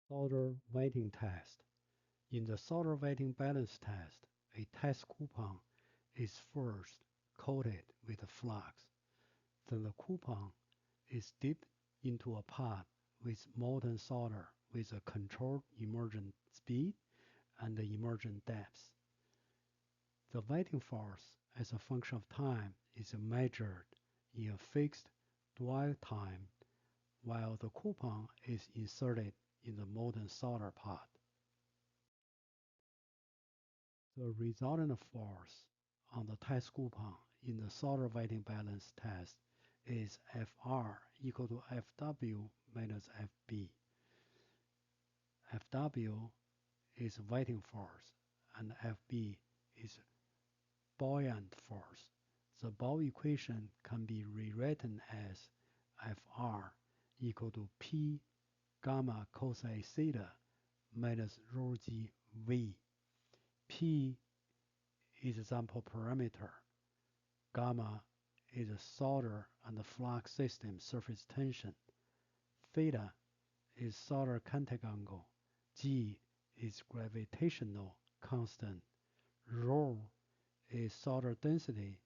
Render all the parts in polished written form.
Solder weighting test. In the solder weighting balance test, a test coupon is first coated with flux. Then the coupon is dipped into a pot with molten solder with a controlled immersion speed and the immersion depth. The weighting force as a function of time is measured in a fixed dwell time while the coupon is inserted in the molten solder pot. The resultant force on the test coupon in the solder weighting balance test is Fr equal to Fw minus Fb. Fw is weighting force and Fb is buoyant force. The Bohr equation can be rewritten as Fr equal to P gamma cosine theta minus rho g V. P is a sample parameter. Gamma is a solder and the flux system surface tension. Theta is solder contact angle. G is gravitational constant. Rho is solder density.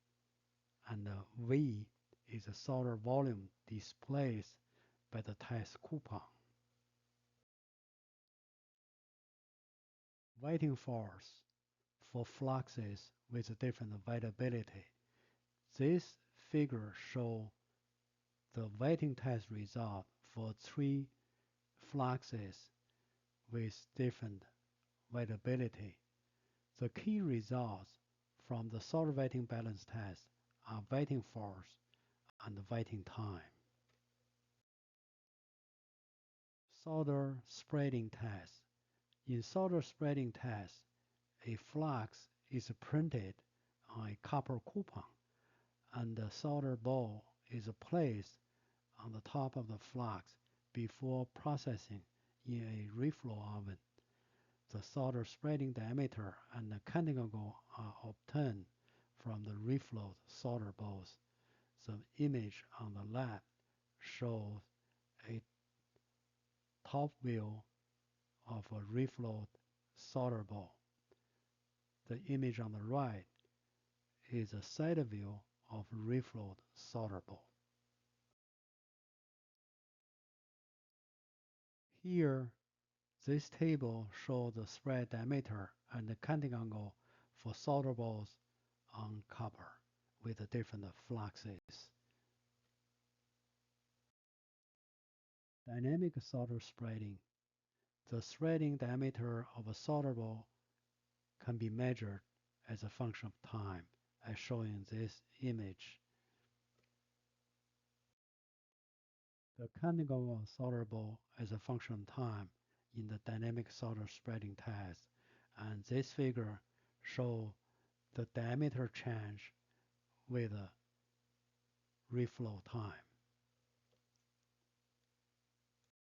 And V is the solder volume displaced by the test coupon. Weighting force for fluxes with different weightability. This figure shows the weighting test result for 3 fluxes with different weightability. The key results from the solder weighting balance test are weighting force and weighting time. Solder spreading test. In solder spreading test, a flux is printed on a copper coupon and the solder ball is placed on the top of the flux before processing in a reflow oven. The solder spreading diameter and the cutting angle are obtained from the reflowed solder balls. The image on the left shows a top view of a reflowed solder ball. The image on the right is a side view of a reflowed solder ball. Here, this table shows the spread diameter and the cutting angle for solder balls on copper with different fluxes. Dynamic solder spreading. The spreading diameter of a solder ball can be measured as a function of time, as shown in this image. The cutting angle of a solder ball as a function of time in the dynamic solder spreading test, and this figure shows the diameter change with a reflow time.